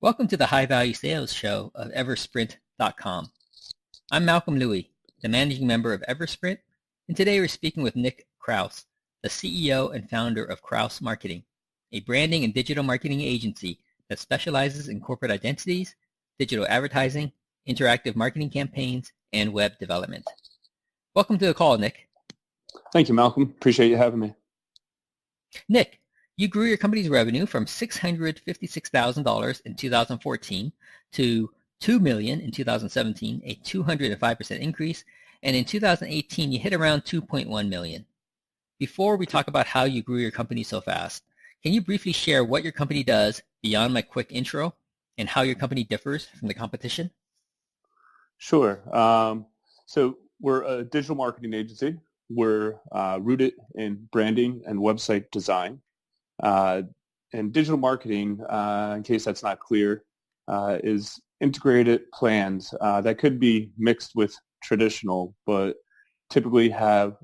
Welcome to the High Value Sales Show of Eversprint.com. I'm Malcolm Louie, the managing member of Eversprint, and today we're speaking with Nick Kraus, the CEO and founder of Kraus Marketing, a branding and digital marketing agency that specializes in corporate identities, digital advertising, interactive marketing campaigns, and web development. Welcome to the call, Nick. Thank you, Malcolm. Appreciate you having me. Nick, you grew your company's revenue from $656,000 in 2014 to $2 million in 2017, a 205% increase, and in 2018 you hit around $2.1 million. Before we talk about how you grew your company so fast, can you briefly share what your company does beyond my quick intro and how your company differs from the competition? Sure. So we're a digital marketing agency. We're rooted in branding and website design. And digital marketing, in case that's not clear, is integrated plans that could be mixed with traditional, but typically have,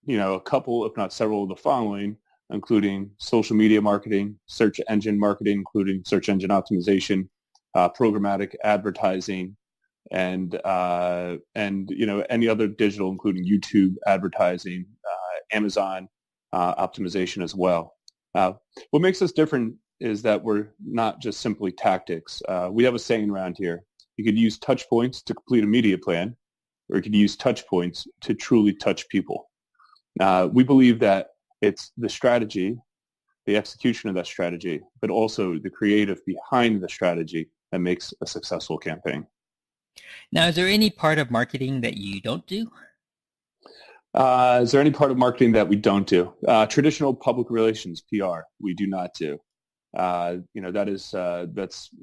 a couple, if not several of the following, including social media marketing, search engine marketing, including search engine optimization, programmatic advertising, and any other digital, including YouTube advertising, Amazon optimization as well. What makes us different is that we're not just simply tactics. We have a saying around here: you could use touch points to complete a media plan, or you could use touch points to truly touch people. We believe that it's the strategy, the execution of that strategy, but also the creative behind the strategy that makes a successful campaign. Now, is there any part of marketing that you don't do? Is there any part of marketing that we don't do? Traditional public relations, PR, we do not do. That's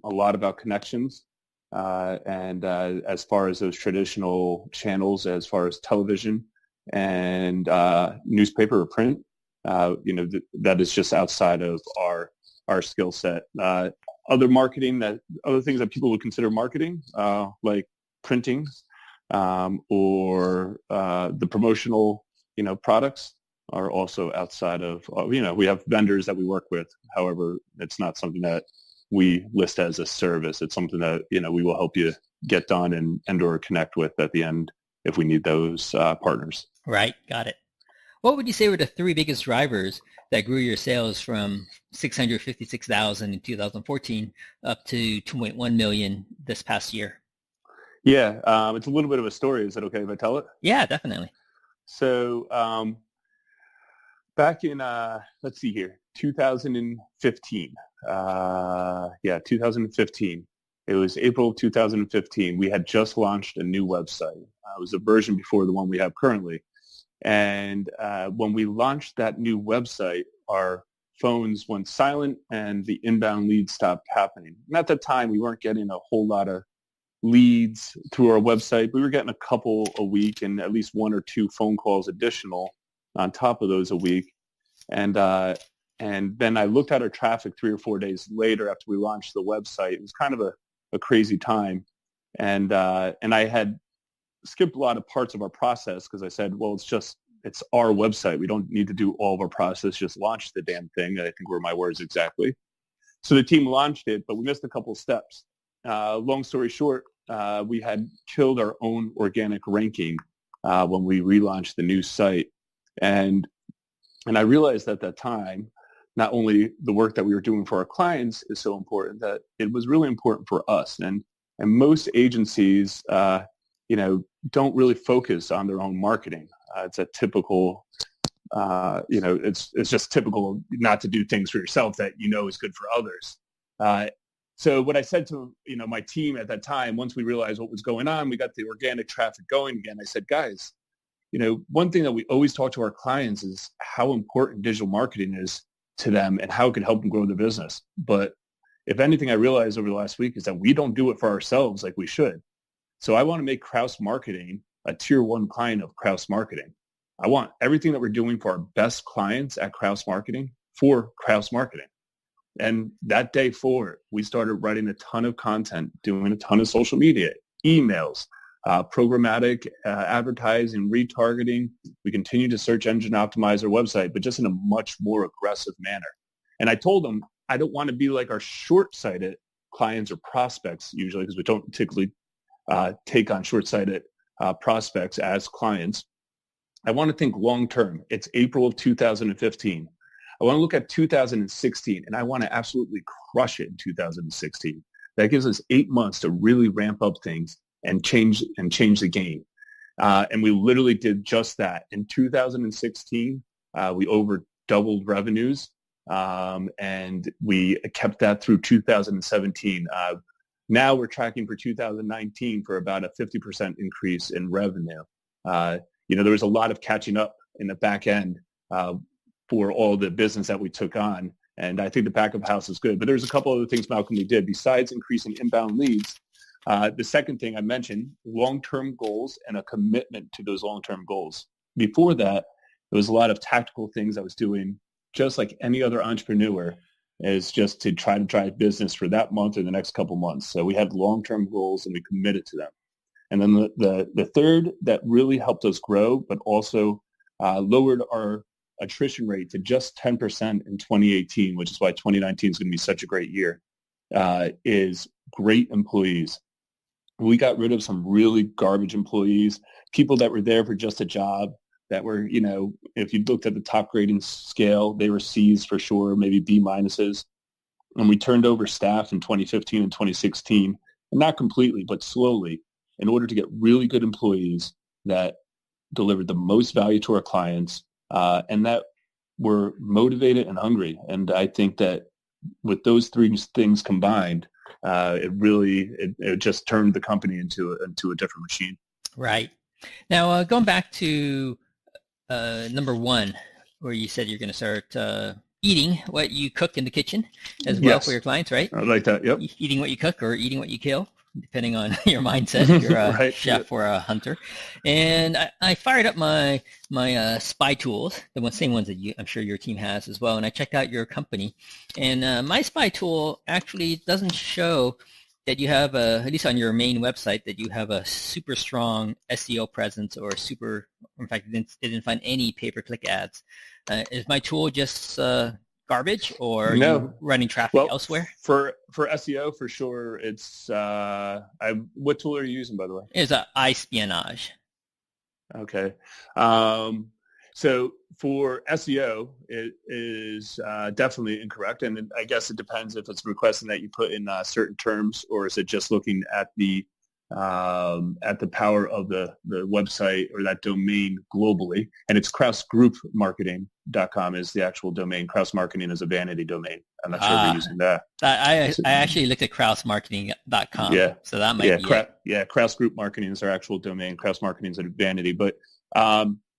a lot about connections. And as far as those traditional channels, as far as television and newspaper or print, that is just outside of our skill set. Other things that people would consider marketing, like printing, or the promotional, products, are also outside of, we have vendors that we work with. However, it's not something that we list as a service. It's something that, we will help you get done and or connect with at the end if we need those partners. Right. Got it. What would you say were the three biggest drivers that grew your sales from 656,000 in 2014 up to 2.1 million this past year? Yeah, it's a little bit of a story. Is it okay if I tell it? Yeah, definitely. So back in, let's see here, 2015. 2015. It was April of 2015. We had just launched a new website. It was a version before the one we have currently. And when we launched that new website, our phones went silent and the inbound leads stopped happening. And at the time, we weren't getting a whole lot of leads through our website. We were getting a couple a week and at least one or two phone calls additional on top of those a week. And then I looked at our traffic 3 or 4 days later after we launched the website. It was kind of a crazy time. And I had skipped a lot of parts of our process because I said, well, it's our website. We don't need to do all of our process. Just launch the damn thing. I think were my words exactly. So the team launched it, but we missed a couple of steps. Long story short, we had killed our own organic ranking when we relaunched the new site. And I realized at that time, not only the work that we were doing for our clients is so important, that it was really important for us. And most agencies, don't really focus on their own marketing. It's a typical, it's just typical not to do things for yourself that is good for others. So what I said to, my team at that time, once we realized what was going on, we got the organic traffic going again. I said, guys, one thing that we always talk to our clients is how important digital marketing is to them and how it can help them grow their business. But if anything I realized over the last week is that we don't do it for ourselves like we should. So I want to make Kraus Marketing a tier 1 client of Kraus Marketing. I want everything that we're doing for our best clients at Kraus Marketing for Kraus Marketing. And that day forward, we started writing a ton of content, doing a ton of social media, emails, programmatic advertising, retargeting. We continue to search engine optimize our website, but just in a much more aggressive manner. And I told them, I don't want to be like our short-sighted clients or prospects usually, because we don't typically take on short-sighted prospects as clients. I want to think long-term. It's April of 2015. I want to look at 2016, and I want to absolutely crush it in 2016. That gives us 8 months to really ramp up things and change the game. And we literally did just that. In 2016, we over doubled revenues, and we kept that through 2017. Now we're tracking for 2019 for about a 50% increase in revenue. There was a lot of catching up in the back end for all the business that we took on. And I think the back of house is good. But there's a couple other things, Malcolm, we did. Besides increasing inbound leads, the second thing I mentioned, long-term goals and a commitment to those long-term goals. Before that, there was a lot of tactical things I was doing, just like any other entrepreneur, is just to try to drive business for that month or the next couple months. So we had long-term goals and we committed to them. And then the third that really helped us grow, but also lowered our attrition rate to just 10% in 2018, which is why 2019 is going to be such a great year, is great employees. We got rid of some really garbage employees, people that were there for just a job, that were, if you looked at the top grading scale, they were C's for sure, maybe B minuses. And we turned over staff in 2015 and 2016, and not completely, but slowly, in order to get really good employees that delivered the most value to our clients, and that were motivated and hungry. And I think that with those three things combined, it just turned the company into a different machine. Right. Now, going back to number one, where you said you're going to start eating what you cook in the kitchen as well for your clients, right? I like that. Yep. Eating what you cook or eating what you kill, depending on your mindset, if you're a right, chef or a hunter. And I fired up my spy tools, the same ones that I'm sure your team has as well. And I checked out your company. And my spy tool actually doesn't show that you have, at least on your main website, that you have a super strong SEO presence or in fact, it didn't find any pay-per-click ads. Is my tool just garbage, or are you running traffic elsewhere? For SEO, for sure, it's what tool are you using, by the way? It's iSpionage. Okay. So for SEO, it is definitely incorrect, and I guess it depends if it's requesting that you put in certain terms, or is it just looking at the power of the website or that domain globally. And it's KrausGroupMarketing.com is the actual domain. Kraus Marketing is a vanity domain. I'm not sure if you're using that. I actually looked at KrausMarketing.com. Yeah. So that might be it. Yeah, Kraus Group Marketing is our actual domain. Kraus Marketing is a vanity. But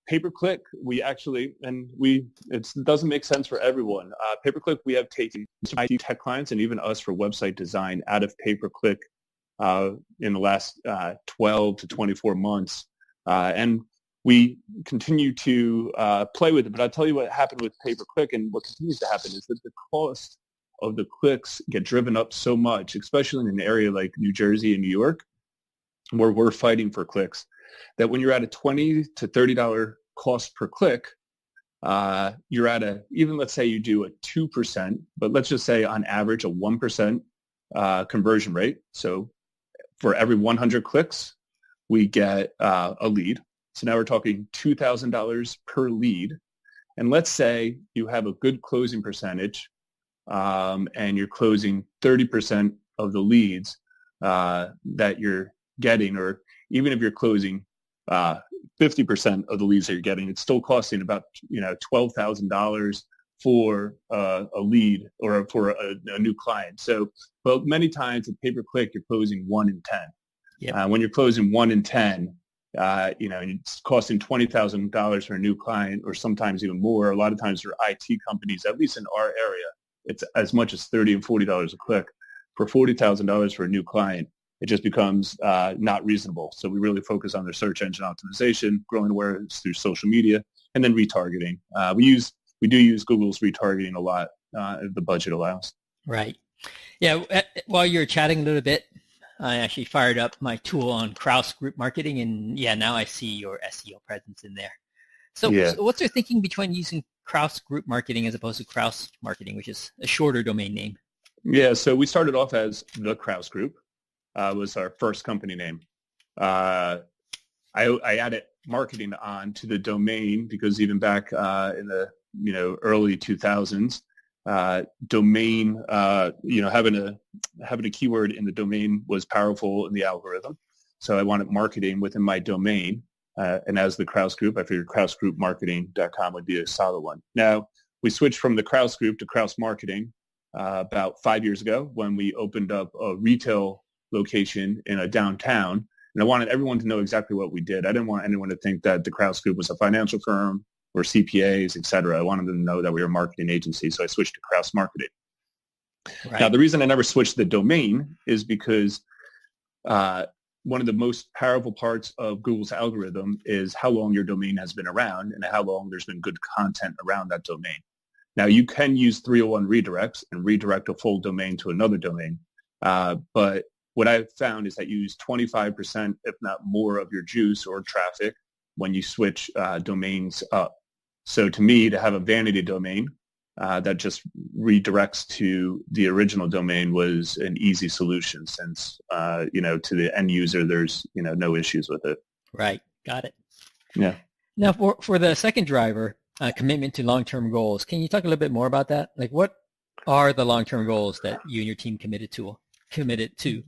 pay-per-click, it doesn't make sense for everyone. Pay-per-click, we have taken IT tech clients and even us for website design out of pay-per-click in the last 12 to 24 months. And we continue to play with it. But I'll tell you what happened with pay-per-click, and what continues to happen is that the cost of the clicks get driven up so much, especially in an area like New Jersey and New York, where we're fighting for clicks, that when you're at a $20 to $30 cost per click, you're at even let's say you do a 2%, but let's just say on average a 1% conversion rate. So for every 100 clicks, we get a lead. So now we're talking $2,000 per lead. And let's say you have a good closing percentage, and you're closing 30% of the leads that you're getting, or even if you're closing 50% of the leads that you're getting, it's still costing about $12,000 for a lead or for a new client. So, but many times at pay-per-click, you're closing 1 in 10. Yep. When you're closing 1 in 10, it's costing $20,000 for a new client, or sometimes even more. A lot of times for IT companies, at least in our area, it's as much as $30 and $40 a click. For $40,000 for a new client, it just becomes not reasonable. So we really focus on their search engine optimization, growing awareness through social media, and then retargeting. We do use Google's retargeting a lot if the budget allows. Right. Yeah. While you're chatting a little bit, I actually fired up my tool on Kraus Group Marketing, and now I see your SEO presence in there. So what's your thinking between using Kraus Group Marketing as opposed to Kraus Marketing, which is a shorter domain name? Yeah, so we started off as the Kraus Group, was our first company name. I added marketing on to the domain because even back in the early 2000s, domain having a keyword in the domain was powerful in the algorithm. So I wanted marketing within my domain, and as the Kraus Group, I figured krausgroupmarketing.com would be a solid one. Now we switched from the Kraus Group to Kraus Marketing about 5 years ago when we opened up a retail location in a downtown. And I wanted everyone to know exactly what we did. I didn't want anyone to think that the Kraus Group was a financial firm or CPAs, et cetera. I wanted them to know that we were a marketing agency. So I switched to Kraus Marketing. Right. Now, the reason I never switched the domain is because one of the most powerful parts of Google's algorithm is how long your domain has been around and how long there's been good content around that domain. Now, you can use 301 redirects and redirect a full domain to another domain, but what I've found is that you use 25%, if not more, of your juice or traffic when you switch domains up. So to me, to have a vanity domain that just redirects to the original domain was an easy solution since, to the end user, there's, no issues with it. Right. Got it. Yeah. Now, for the second driver, commitment to long-term goals, can you talk a little bit more about that? Like, what are the long-term goals that you and your team committed to?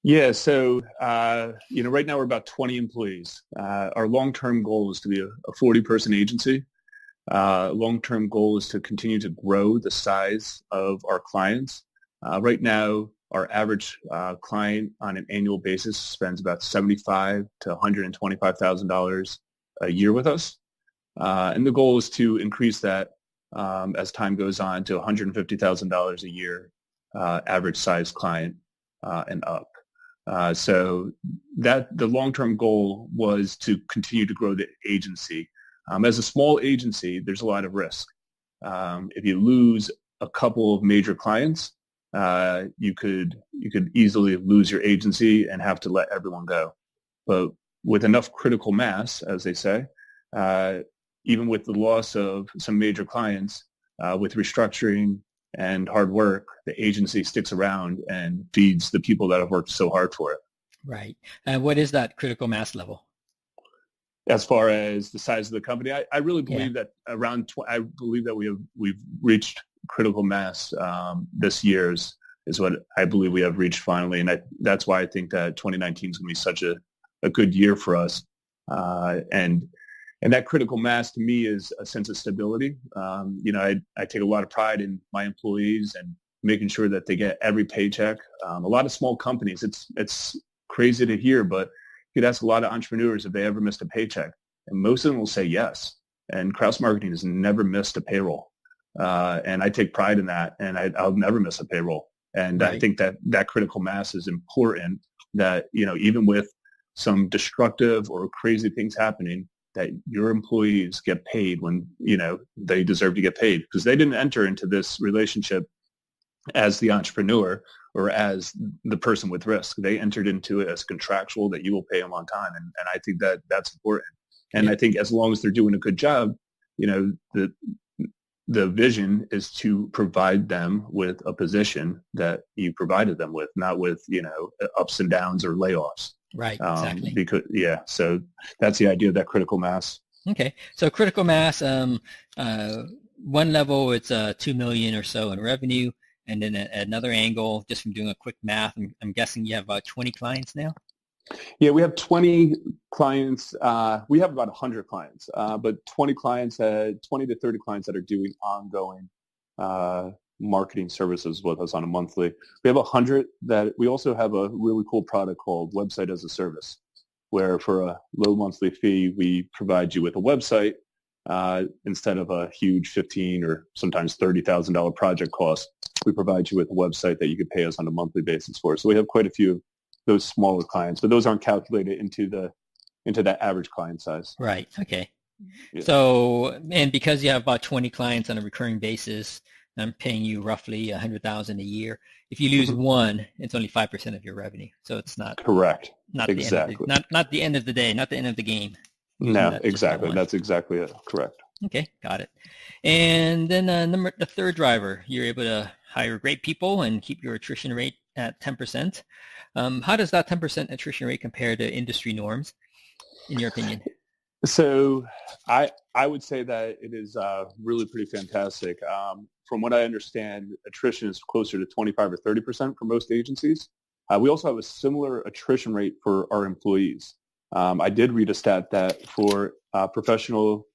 Yeah, so, right now we're about 20 employees. Our long-term goal is to be a 40-person agency. Long-term goal is to continue to grow the size of our clients. Right now, our average client on an annual basis spends about $75,000 to $125,000 a year with us. And the goal is to increase that as time goes on to $150,000 a year average size client and up. So that the long-term goal was to continue to grow the agency. As a small agency, there's a lot of risk. If you lose a couple of major clients, you could easily lose your agency and have to let everyone go. But with enough critical mass, as they say, even with the loss of some major clients, with restructuring and hard work, the agency sticks around and feeds the people that have worked so hard for it. Right. And what is that critical mass level? As far as the size of the company, I really believe that I believe that we've reached critical mass this year is what I believe we have reached finally. And that's why I think that 2019 is going to be such a good year for us. And that critical mass to me is a sense of stability. I take a lot of pride in my employees and making sure that they get every paycheck. A lot of small companies, it's crazy to hear, but you could ask a lot of entrepreneurs if they ever missed a paycheck, and most of them will say yes. And Kraus Marketing has never missed a payroll. And I take pride in that, and I'll never miss a payroll. And right. I think that critical mass is important, that, even with some destructive or crazy things happening, that your employees get paid when, they deserve to get paid, because they didn't enter into this relationship as the entrepreneur or as the person with risk. They entered into it as contractual that you will pay them on time. And I think that that's important. And I think as long as they're doing a good job, the vision is to provide them with a position that you provided them with, not with, ups and downs or layoffs. Right, exactly. So that's the idea of that critical mass. Okay, so critical mass, one level, it's 2 million or so in revenue, and then at another angle, just from doing a quick math, I'm guessing you have about 20 clients now? Yeah, we have 20 clients. We have about 100 clients, but 20 to 30 clients that are doing ongoing marketing services with us on a monthly. We have 100 that we also have a really cool product called Website as a Service, where for a low monthly fee, we provide you with a website instead of a huge $15,000 or sometimes $30,000 project cost. We provide you with a website that you could pay us on a monthly basis for. So we have quite a few of those smaller clients, but those aren't calculated into that average client size. Right. Okay. Yeah. So, and because you have about 20 clients on a recurring basis, I'm paying you roughly $100,000 a year. If you lose one, it's only 5% of your revenue. So it's not correct. Not exactly. not the end of the day, not the end of the game. No, exactly. That's exactly it. Correct. Okay, got it. And then the third driver, you're able to hire great people and keep your attrition rate at 10%. How does that 10% attrition rate compare to industry norms, in your opinion? So I would say that it is really pretty fantastic. From what I understand, attrition is closer to 25 or 30% for most agencies. We also have a similar attrition rate for our employees. I did read a stat that for professional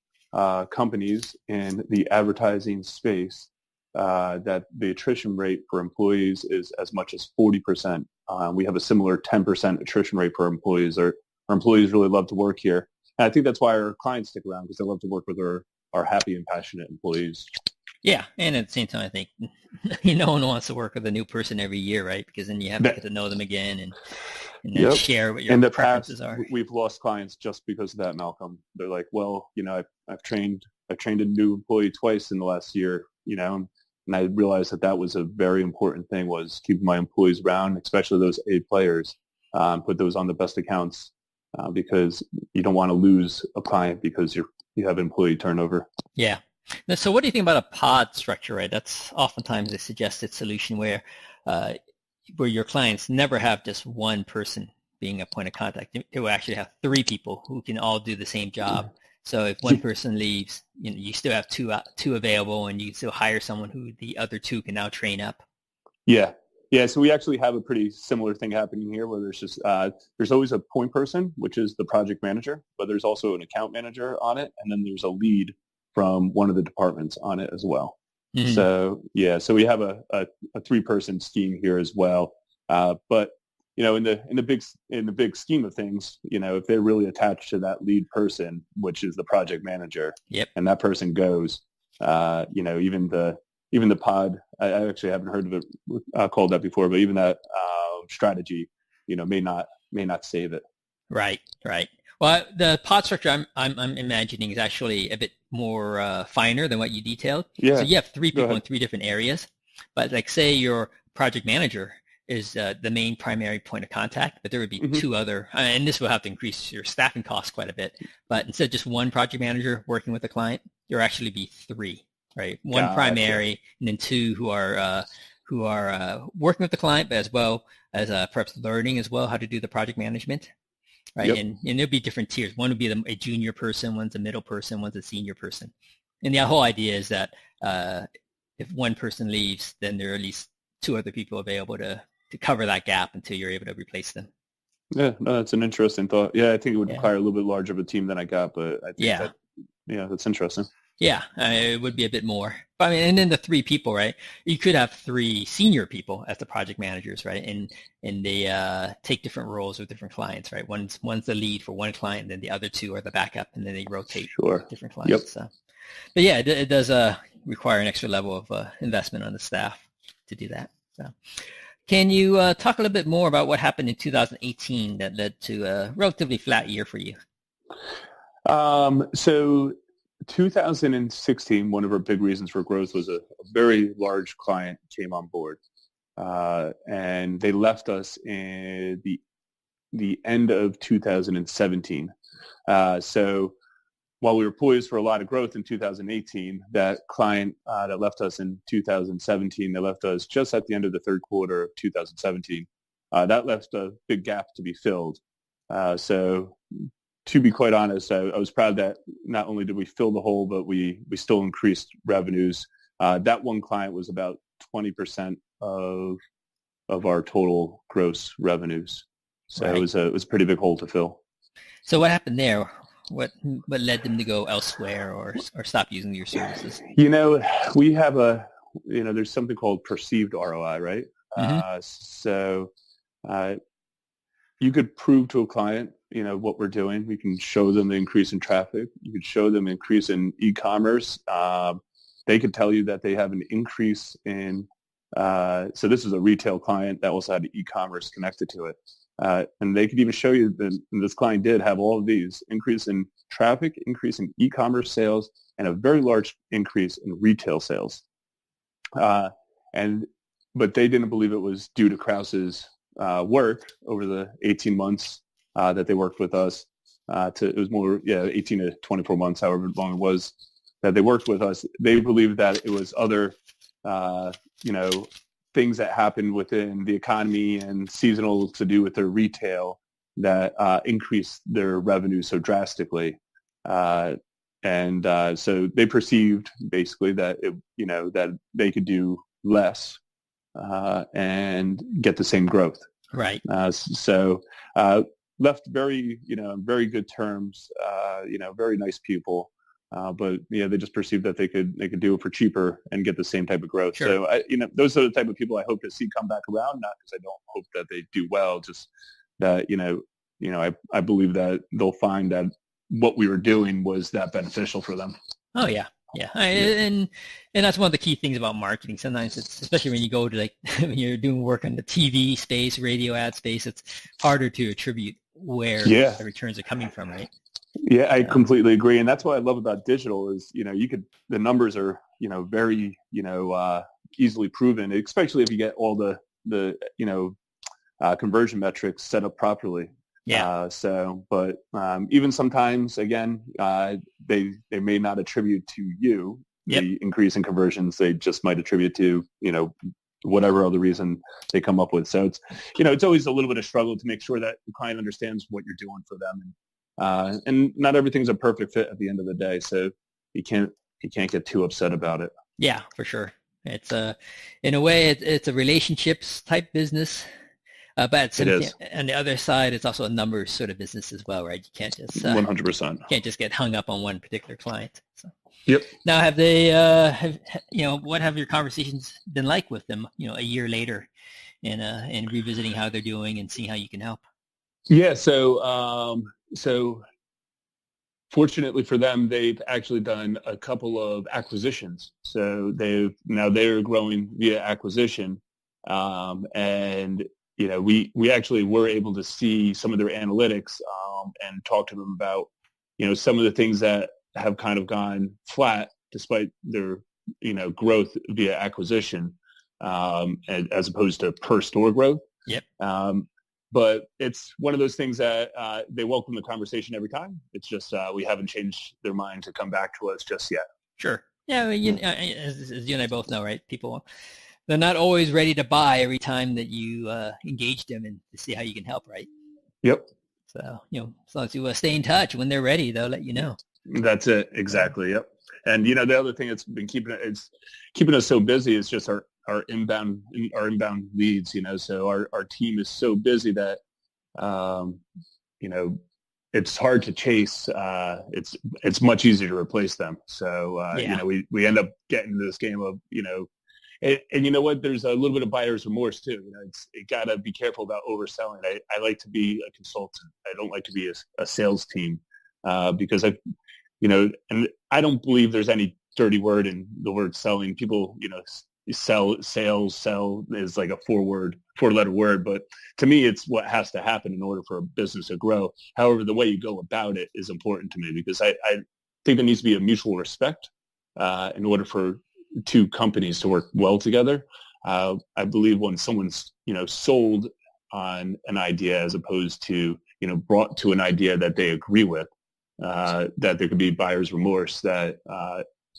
companies in the advertising space, that the attrition rate for employees is as much as 40%. We have a similar 10% attrition rate for employees. Our employees really love to work here. And I think that's why our clients stick around, because they love to work with our happy and passionate employees. Yeah, and at the same time, I think no one wants to work with a new person every year, right? Because then you have to get to know them again and then Yep. share what your In the preferences past, are. we've lost clients just because of that, Malcolm. They're like, well, I've trained a new employee twice in the last year, and I realized that was a very important thing, was keeping my employees around, especially those A players, put those on the best accounts, because you don't want to lose a client because you have employee turnover. Yeah. Now, so what do you think about a pod structure, right? That's oftentimes a suggested solution where your clients never have just one person being a point of contact. They will actually have three people who can all do the same job. So if one person leaves, you still have two available, and you can still hire someone who the other two can now train up. Yeah. So we actually have a pretty similar thing happening here, where there's just there's always a point person, which is the project manager, but there's also an account manager on it, and then there's a lead from one of the departments on it as well. Mm-hmm. So we have a 3-person scheme here as well. But in the big scheme of things, if they're really attached to that lead person, which is the project manager, yep, and that person goes, even the pod, I actually haven't heard of it called that before, but even that strategy, may not save it. Right. Well, the pod structure I'm imagining is actually a bit more finer than what you detailed. Yeah. So you have 3 people in 3 different areas, but like say your project manager is the main primary point of contact, but there would be 2 other, and this will have to increase your staffing costs quite a bit. But instead of just one project manager working with the client, there will actually be 3, right? One primary, and then 2 who are working with the client, but as well as perhaps learning as well how to do the project management. Right. Yep. And there'll be different tiers. One would be a junior person, one's a middle person, one's a senior person. And the whole idea is that if one person leaves, then there are at least 2 other people available to cover that gap until you're able to replace them. Yeah, no, that's an interesting thought. Yeah, I think it would require a little bit larger of a team than I got, but I think that's interesting. Yeah, it would be a bit more. But I mean, and then the 3 people, right? You could have 3 senior people as the project managers, right? And they take different roles with different clients, right? One's the lead for one client, and then the other 2 are the backup, and then they rotate different clients. Yep. So, but yeah, it does require an extra level of investment on the staff to do that. So, can you talk a little bit more about what happened in 2018 that led to a relatively flat year for you? So 2016, one of our big reasons for growth was a very large client came on board, and they left us in the end of 2017. So while we were poised for a lot of growth in 2018, that client that left us in 2017, they left us just at the end of the third quarter of 2017. That left a big gap to be filled. So to be quite honest, I was proud that not only did we fill the hole, but we still increased revenues. That one client was about 20% of our total gross revenues. So right. It was a pretty big hole to fill. So what happened there? What led them to go elsewhere or stop using your services? We have there's something called perceived ROI, right? Mm-hmm. So you could prove to a client, what we're doing. We can show them the increase in traffic. You could show them increase in e-commerce. They could tell you that they have an increase in, so this is a retail client that also had e-commerce connected to it. And they could even show you that this client did have all of these: increase in traffic, increase in e-commerce sales, and a very large increase in retail sales. But they didn't believe it was due to Kraus's work over the 18 months that they worked with us. It was more, 18 to 24 months, however long it was. that they worked with us, they believed that it was other, things that happened within the economy and seasonal to do with their retail that increased their revenue so drastically. So they perceived basically that that they could do less and get the same growth. Right. Left very very good terms. Very nice people. But they just perceived that they could do it for cheaper and get the same type of growth. Sure. So those are the type of people I hope to see come back around. Not because I don't hope that they do well, just that I believe that they'll find that what we were doing was that beneficial for them. Oh yeah. And that's one of the key things about marketing. Sometimes it's, especially when you go to when you're doing work on the TV space, radio ad space, it's harder to attribute where the returns are coming from, right? Yeah, I completely agree. And that's what I love about digital is, the numbers are, very, easily proven, especially if you get all the conversion metrics set up properly. Yeah. But even sometimes, again, they may not attribute to you the increase in conversions. They just might attribute to, whatever other reason they come up with. So it's always a little bit of struggle to make sure that the client understands what you're doing for them. And not everything's a perfect fit at the end of the day. So you can't get too upset about it. Yeah, for sure. It's in a way, it's a relationships type business. But on the other side, it's also a numbers sort of business as well, right? You can't just 100%. Can't just get hung up on one particular client. So. Yep. Now, have they? What have your conversations been like with them? A year later, and revisiting how they're doing and seeing how you can help. Yeah. So fortunately for them, they've actually done a couple of acquisitions. So they're growing via acquisition, and we actually were able to see some of their analytics and talk to them about, some of the things that have kind of gone flat despite their, growth via acquisition as opposed to per store growth. Yep. But it's one of those things that they welcome the conversation every time. It's just we haven't changed their mind to come back to us just yet. Sure. Yeah. As you and I both know, right? People, they're not always ready to buy every time that you engage them and to see how you can help, right? Yep. So, as long as you stay in touch, when they're ready, they'll let you know. That's it. Exactly. Yep. And, the other thing that's been keeping us so busy is just our inbound leads, so our team is so busy that, it's hard to chase. It's much easier to replace them. So, we end up getting into this game of, and you know what? There's a little bit of buyer's remorse too. You got to be careful about overselling. I like to be a consultant. I don't like to be a sales team because and I don't believe there's any dirty word in the word selling. People, sell is like a four-letter word, but to me, it's what has to happen in order for a business to grow. However, the way you go about it is important to me because I think there needs to be a mutual respect in order for two companies to work well together. I believe when someone's, sold on an idea as opposed to, brought to an idea that they agree with, that there could be buyer's remorse that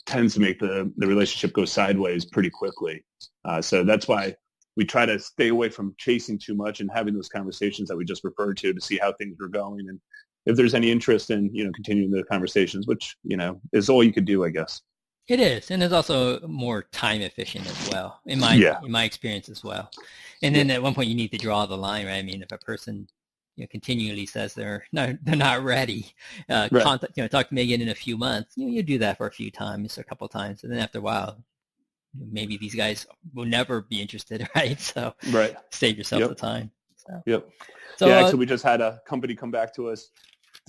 tends to make the relationship go sideways pretty quickly. So that's why we try to stay away from chasing too much and having those conversations that we just referred to see how things are going. And if there's any interest in, continuing the conversations, which, is all you could do, I guess. It is, and it's also more time efficient as well, in my experience as well. And then at one point you need to draw the line, right? I mean, if a person continually says they're not ready, talk to me again in a few months. You do that for a few times, a couple of times, and then after a while, maybe these guys will never be interested, right? So save yourself the time. So actually, we just had a company come back to us.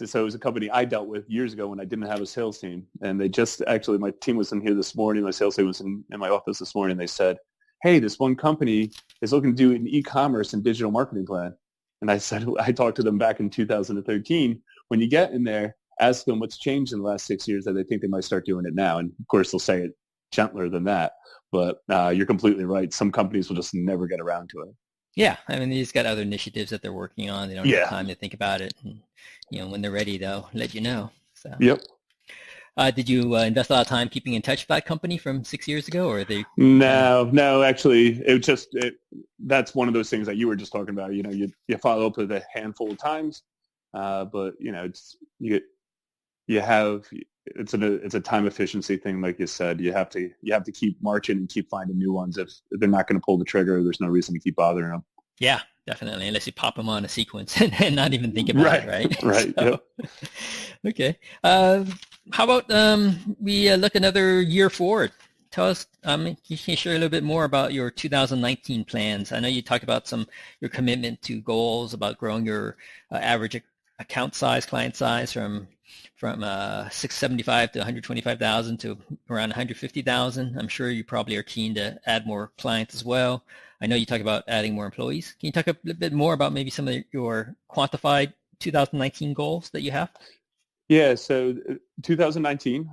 So it was a company I dealt with years ago when I didn't have a sales team. And they just actually, my team was in here this morning. My sales team was in my office this morning. They said, hey, this one company is looking to do an e-commerce and digital marketing plan. And I said, I talked to them back in 2013. When you get in there, ask them what's changed in the last 6 years that they think they might start doing it now. And of course, they'll say it gentler than that. But you're completely right. Some companies will just never get around to it. Yeah, I mean, they just got other initiatives that they're working on. They don't have time to think about it. And, when they're ready, they'll let you know. So. Yep. Did you invest a lot of time keeping in touch with that company from 6 years ago, or are they kind of? No, actually, that's one of those things that you were just talking about. You follow up with a handful of times, but you have it's a time efficiency thing, like you said. You have to keep marching and keep finding new ones. If they're not going to pull the trigger, there's no reason to keep bothering them. Yeah, definitely. Unless you pop them on a sequence and not even think about it, Right, right? right. So, Yep. okay. How about we look another year forward? Tell us, can you share a little bit more about your 2019 plans? I know you talked about your commitment to goals about growing your average account size, client size from 675 to 125,000 to around 150,000. I'm sure you probably are keen to add more clients as well. I know you talk about adding more employees. Can you talk a little bit more about maybe some of your quantified 2019 goals that you have? Yeah, so 2019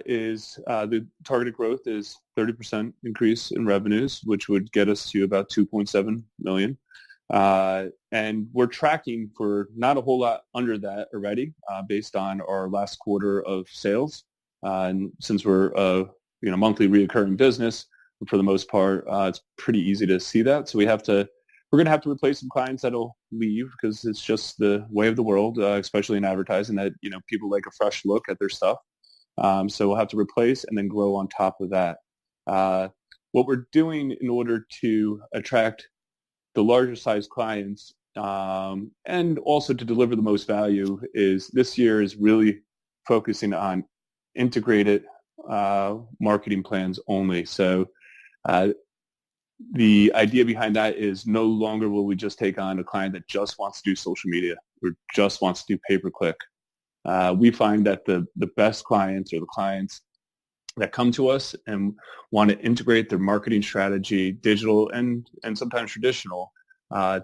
is the targeted growth is 30% increase in revenues, which would get us to about 2.7 million. And we're tracking for not a whole lot under that already, based on our last quarter of sales. And since we're a monthly reoccurring business, for the most part, it's pretty easy to see that. So we're going to have to replace some clients that'll leave because it's just the way of the world, especially in advertising, that people like a fresh look at their stuff. So we'll have to replace and then grow on top of that. What we're doing in order to attract the larger size clients, and also to deliver the most value, is this year is really focusing on integrated marketing plans only. So the idea behind that is no longer will we just take on a client that just wants to do social media or just wants to do pay-per-click. We find that the best clients are the clients that come to us and want to integrate their marketing strategy, digital and sometimes traditional,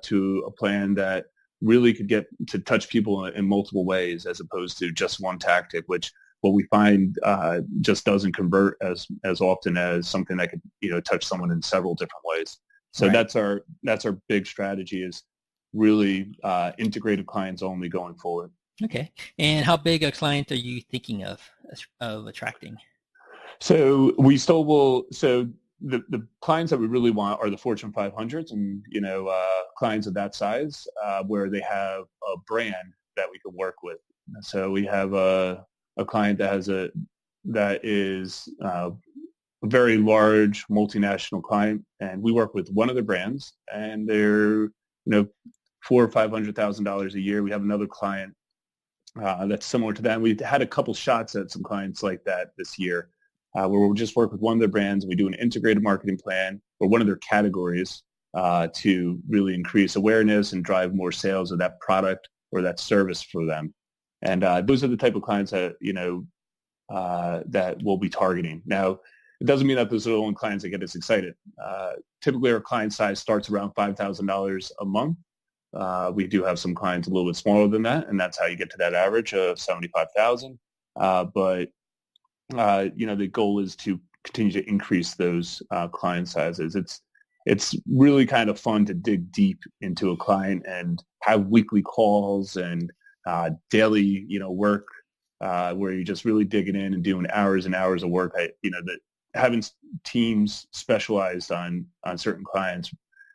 to a plan that really could get to touch people in multiple ways, as opposed to just one tactic, which what we find just doesn't convert as often as something that could touch someone in several different ways. So Right. that's our big strategy, is really integrated clients only going forward. Okay. And how big a client are you thinking of attracting? So we still will. So the clients that we really want are the Fortune 500s, and clients of that size, where they have a brand that we can work with. So we have a client that is a very large multinational client, and we work with one of their brands, and they're $400,000 or $500,000 a year. We have another client that's similar to that. And we've had a couple shots at some clients like that this year, where we'll just work with one of their brands, and we do an integrated marketing plan or one of their categories to really increase awareness and drive more sales of that product or that service for them. And those are the type of clients that that we'll be targeting. Now, it doesn't mean that those are the only clients that get us excited. Typically, our client size starts around $5,000 a month. We do have some clients a little bit smaller than that, and that's how you get to that average of 75,000. But the goal is to continue to increase those client sizes. It's really kind of fun to dig deep into a client and have weekly calls and daily, work, where you're just really digging in and doing hours and hours of work. That having teams specialized on certain clients,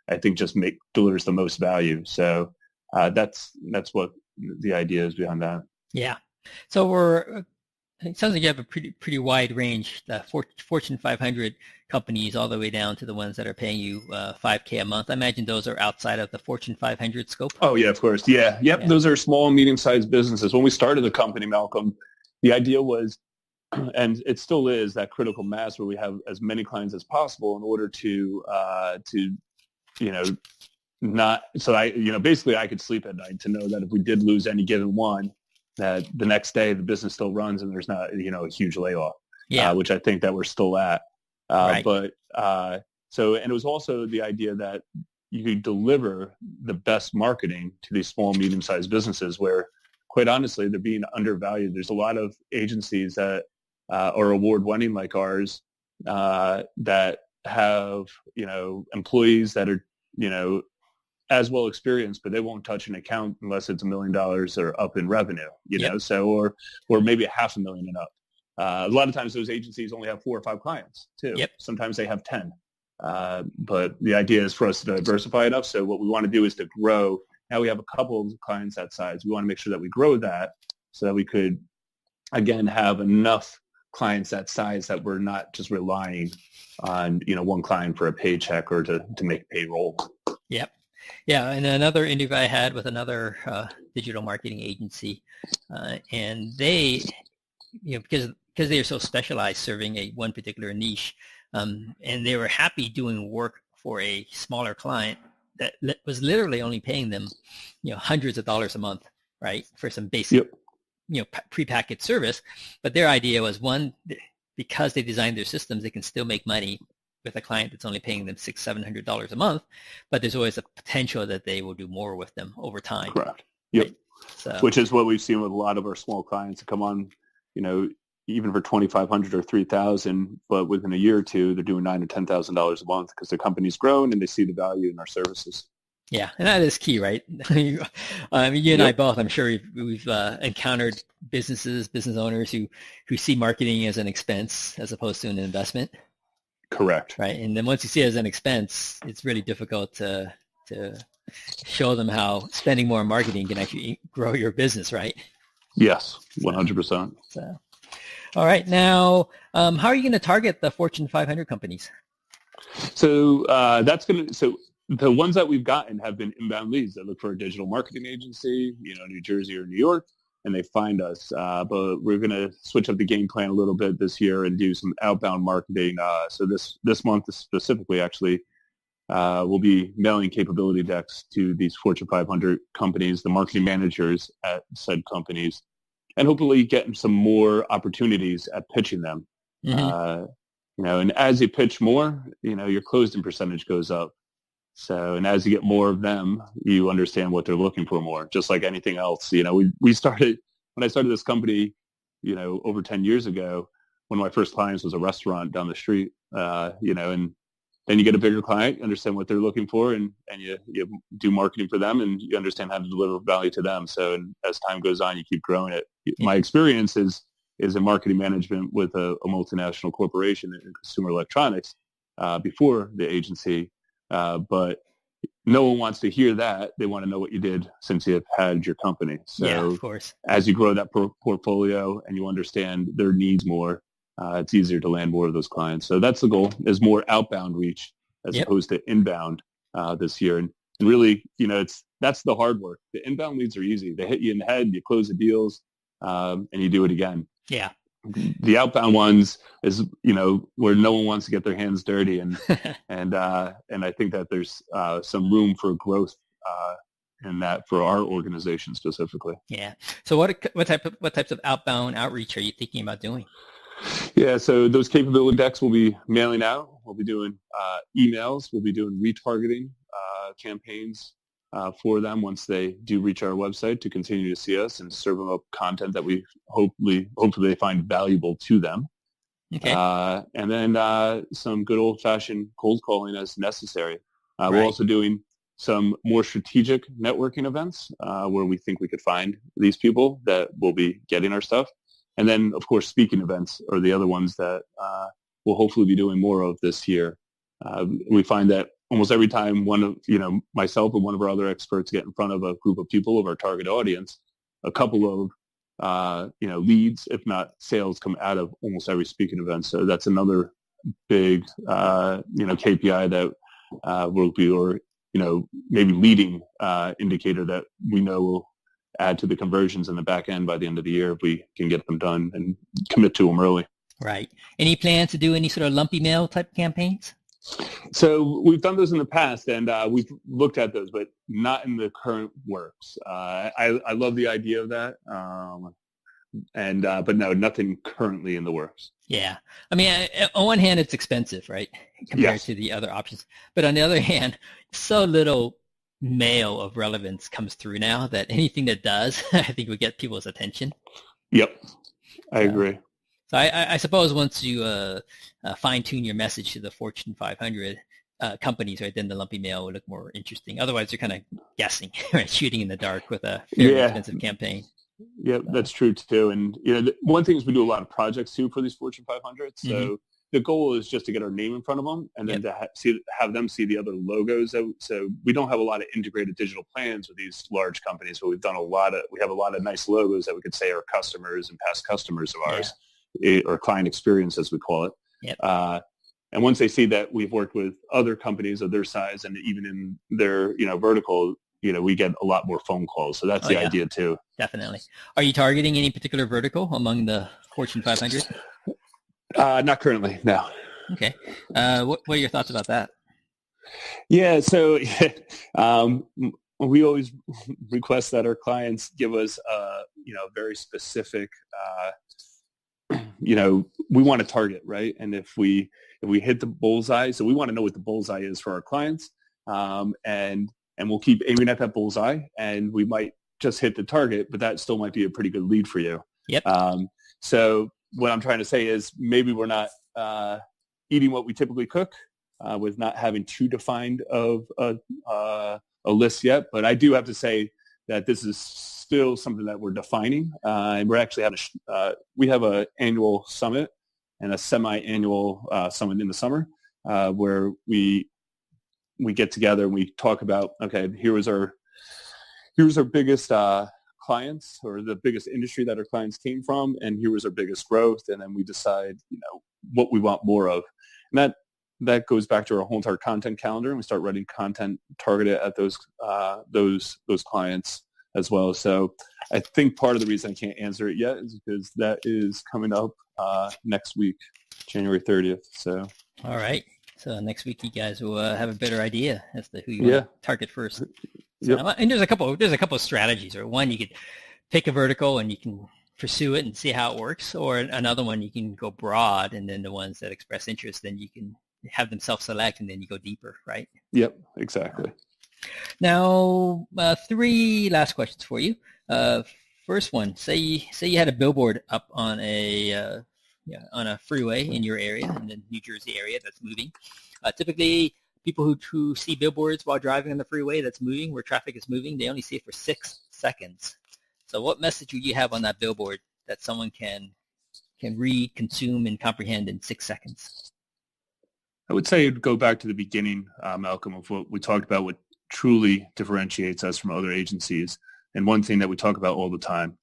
I think just delivers the most value. So that's what the idea is behind that. Yeah. So it sounds like you have a pretty wide range, the Fortune 500 companies all the way down to the ones that are paying you $5,000 a month. I imagine those are outside of the Fortune 500 scope. Oh, yeah, of course. Yeah. Yep. Yeah. Those are small and medium-sized businesses. When we started the company, Malcolm, the idea was, and it still is, that critical mass where we have as many clients as possible in order to not, so basically I could sleep at night to know that if we did lose any given one, that the next day the business still runs and there's not, a huge layoff, which I think that we're still at. Right. But and it was also the idea that you could deliver the best marketing to these small, medium-sized businesses where, quite honestly, they're being undervalued. There's a lot of agencies that are award-winning like ours that have, employees that are, as well experienced, but they won't touch an account unless it's $1 million or up in revenue, Yep. so, or maybe $500,000 and up. A lot of times those agencies only have 4 or 5 clients too. Yep. Sometimes they have 10. But the idea is for us to diversify enough. So what we want to do is to grow. Now we have a couple of clients that size. We want to make sure that we grow that so that we could, again, have enough clients that size that we're not just relying on, one client for a paycheck or to make payroll. Yep. Yeah. And another interview I had with another digital marketing agency, and they, because they are so specialized serving one particular niche, and they were happy doing work for a smaller client that was literally only paying them, hundreds of dollars a month, right, for some basic, prepackaged service. But their idea was, one, because they designed their systems, they can still make money with a client that's only paying them $600-700 a month, but there's always a potential that they will do more with them over time. Correct. Yep. Right? So, which is what we've seen with a lot of our small clients that come on, even for $2,500 or $3,000, but within a year or two, they're doing $9,000 or $10,000 a month because their company's grown and they see the value in our services. Yeah, and that is key, right? You and I both, I'm sure we've encountered business owners who see marketing as an expense as opposed to an investment. Correct. Right, and then once you see it as an expense, it's really difficult to show them how spending more on marketing can actually grow your business, right? Yes, 100%. So, all right, now, how are you going to target the Fortune 500 companies? So so the ones that we've gotten have been inbound leads that look for a digital marketing agency, New Jersey or New York, and they find us. But we're going to switch up the game plan a little bit this year and do some outbound marketing. So this month specifically, actually, we'll be mailing capability decks to these Fortune 500 companies, the marketing managers at said companies, and hopefully getting some more opportunities at pitching them. Mm-hmm. And as you pitch more, your closing percentage goes up. So, and as you get more of them, you understand what they're looking for more, just like anything else. When I started this company, over 10 years ago, one of my first clients was a restaurant down the street, and then you get a bigger client, you understand what they're looking for, and you do marketing for them, and you understand how to deliver value to them. So, and as time goes on, you keep growing it. My experience is in marketing management with a multinational corporation in consumer electronics before the agency. But no one wants to hear that. They want to know what you did since you had your company. So yeah, of course. As you grow that portfolio and you understand their needs more, it's easier to land more of those clients. So that's the goal, is more outbound reach as opposed to inbound this year. And really, that's the hard work. The inbound leads are easy. They hit you in the head, you close the deals, and you do it again. Yeah. The outbound ones is, where no one wants to get their hands dirty, and and I think that there's some room for growth in that for our organization specifically. Yeah. So what types of outbound outreach are you thinking about doing? Yeah. So those capability decks we'll be mailing out. We'll be doing emails. We'll be doing retargeting campaigns for them once they do reach our website to continue to see us and serve them up content that we hopefully they find valuable to them. Okay. And then some good old-fashioned cold calling as necessary. Right. We're also doing some more strategic networking events where we think we could find these people that will be getting our stuff. And then, of course, speaking events are the other ones that we'll hopefully be doing more of this year. We find that almost every time one of, myself and one of our other experts get in front of a group of people of our target audience, a couple of, leads, if not sales, come out of almost every speaking event. So that's another big, KPI that will be, or, maybe leading indicator that we know will add to the conversions in the back end by the end of the year if we can get them done and commit to them early. Right. Any plans to do any sort of lumpy mail type campaigns? So we've done those in the past, and we've looked at those, but not in the current works. I love the idea of that, but no, nothing currently in the works. Yeah. I mean, on one hand, it's expensive, right, compared to the other options. But on the other hand, so little mail of relevance comes through now that anything that does, I think, would get people's attention. Yep. I agree. So I suppose once you fine-tune your message to the Fortune 500 companies, right, then the lumpy mail will look more interesting. Otherwise, you're kind of guessing, right, shooting in the dark with a very expensive campaign. Yeah, that's true too. And one thing is we do a lot of projects too for these Fortune 500. So the goal is just to get our name in front of them, and then to have them see the other logos. So we don't have a lot of integrated digital plans with these large companies, but we have a lot of nice logos that we could say are customers and past customers of ours, or client experience as we call it. Yep. And once they see that we've worked with other companies of their size and even in their vertical, we get a lot more phone calls. So that's the idea too. Definitely. Are you targeting any particular vertical among the Fortune 500? Not currently, no. Okay. What are your thoughts about that? Yeah. So we always request that our clients give us, very specific, we want to target, right? And if we hit the bullseye, so we want to know what the bullseye is for our clients, and we'll keep aiming at that bullseye, and we might just hit the target, but that still might be a pretty good lead for you. Yep. So what I'm trying to say is maybe we're not eating what we typically cook, with not having too defined of a list yet. But I do have to say that this is still something that we're defining, and we're actually we have an annual summit and a semi-annual summit in the summer, where we get together and we talk about, okay, here's our biggest clients, or the biggest industry that our clients came from, and here was our biggest growth, and then we decide what we want more of, and that goes back to our whole entire content calendar, and we start writing content targeted at those clients as well. So I think part of the reason I can't answer it yet is because that is coming up next week, January 30th. So all right. So next week you guys will have a better idea as to who you want to target first. So, and there's a couple of strategies. Or one, you could pick a vertical and you can pursue it and see how it works. Or another one, you can go broad, and then the ones that express interest, then you can have them self-select, and then you go deeper, right? Yep, exactly. Now, 3 last questions for you. First one, say you had a billboard up on on a freeway in your area, in the New Jersey area that's moving. Typically, people who see billboards while driving on the freeway that's moving, where traffic is moving, they only see it for 6 seconds. So what message would you have on that billboard that someone can read, consume, and comprehend in 6 seconds? I would say go back to the beginning, Malcolm, of what we talked about, what truly differentiates us from other agencies. And one thing that we talk about all the time,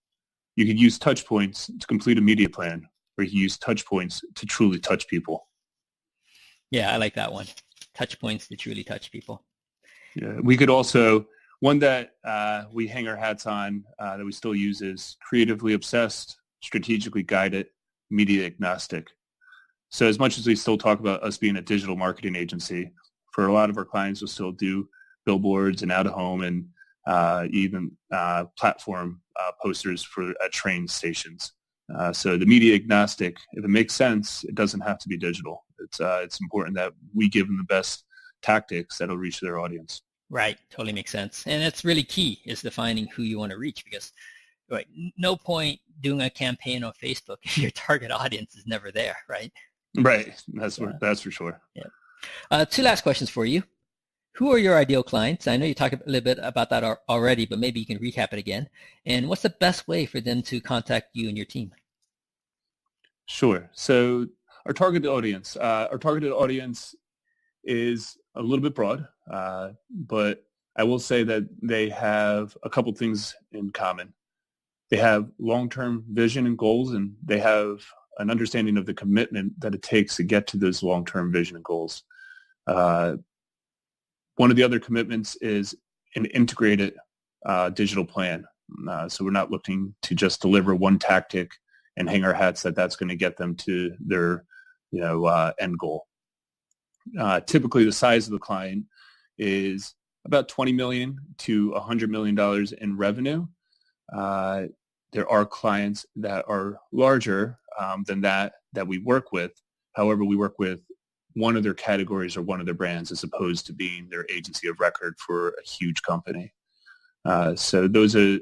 you could use touch points to complete a media plan, or you can use touch points to truly touch people. Yeah, I like that one. Touch points to truly touch people. Yeah, we could also, one that we hang our hats on, that we still use, is creatively obsessed, strategically guided, media agnostic. So as much as we still talk about us being a digital marketing agency, for a lot of our clients, we'll still do billboards and out-of-home and even platform posters at train stations. So the media agnostic, if it makes sense, it doesn't have to be digital. It's important that we give them the best tactics that'll reach their audience. Right. Totally makes sense. And that's really key, is defining who you want to reach, because no point doing a campaign on Facebook if your target audience is never there, right? Right. That's for sure. Yeah. 2 last questions for you. Who are your ideal clients? I know you talked a little bit about that already, but maybe you can recap it again. And what's the best way for them to contact you and your team? Sure. So our targeted audience is a little bit broad, but I will say that they have a couple things in common. They have long-term vision and goals, and they have an understanding of the commitment that it takes to get to those long-term vision and goals. One of the other commitments is an integrated digital plan. So we're not looking to just deliver one tactic and hang our hats that that's going to get them to their end goal. Typically, the size of the client is about $20 million to $100 million in revenue. There are clients that are larger than that we work with. However, we work with one of their categories or one of their brands, as opposed to being their agency of record for a huge company. So those are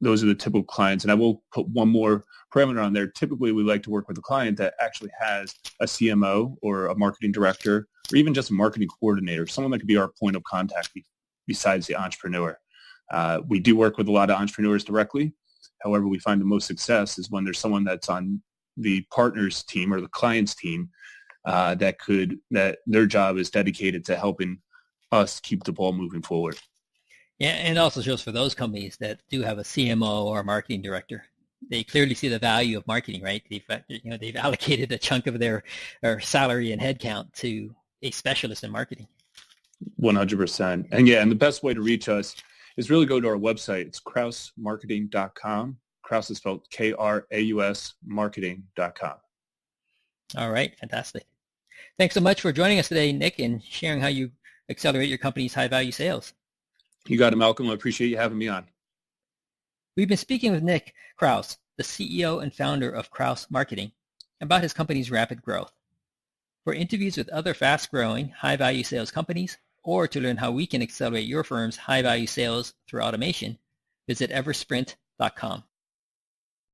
the typical clients. And I will put one more parameter on there. Typically, we like to work with a client that actually has a CMO or a marketing director, or even just a marketing coordinator, someone that could be our point of contact besides the entrepreneur. We do work with a lot of entrepreneurs directly, However, we find the most success is when there's someone that's on the partner's team or the client's team that their job is dedicated to helping us keep the ball moving forward. Yeah, and it also shows for those companies that do have a CMO or a marketing director. They clearly see the value of marketing, right? They've allocated a chunk of their salary and headcount to a specialist in marketing. 100%. And the best way to reach us is really go to our website. It's krausmarketing.com. Kraus is spelled Kraus marketing.com. All right, fantastic. Thanks so much for joining us today, Nick, and sharing how you accelerate your company's high-value sales. You got it, Malcolm. I appreciate you having me on. We've been speaking with Nick Kraus, the CEO and founder of Kraus Marketing, about his company's rapid growth. For interviews with other fast-growing, high-value sales companies, or to learn how we can accelerate your firm's high-value sales through automation, visit eversprint.com.